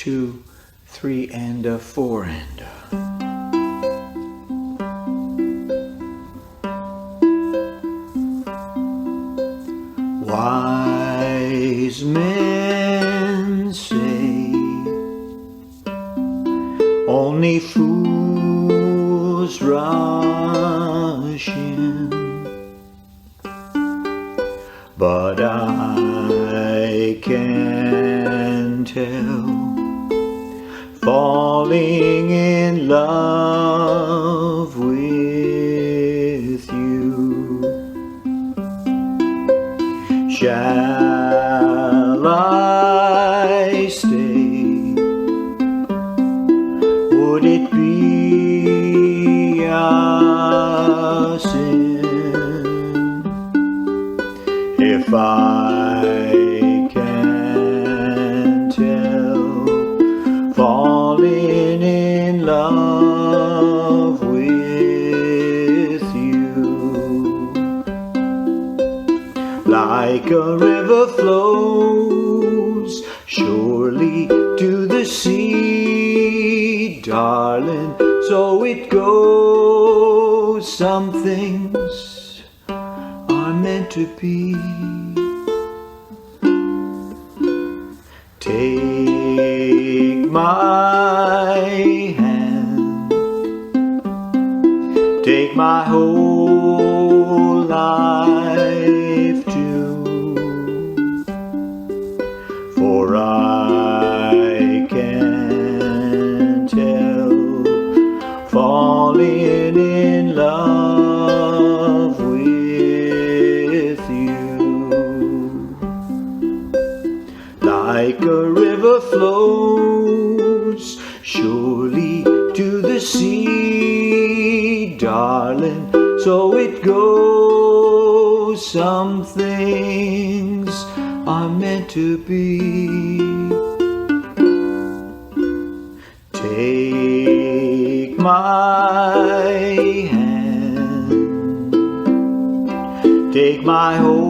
2, 3, and a 4 and a. Wise men say only fools rush in, but I can tell, falling in love with you. Shall I stay? Would it be a sin if I can tell, falling in love with you? Like a river flows surely to the sea, darling, so it goes. Some things are meant to be. Take my hand, take my whole life too, for I can tell, falling in love with you. Like a river flows surely to the sea, darling, so it goes. Some things are meant to be. Take my hand, take my whole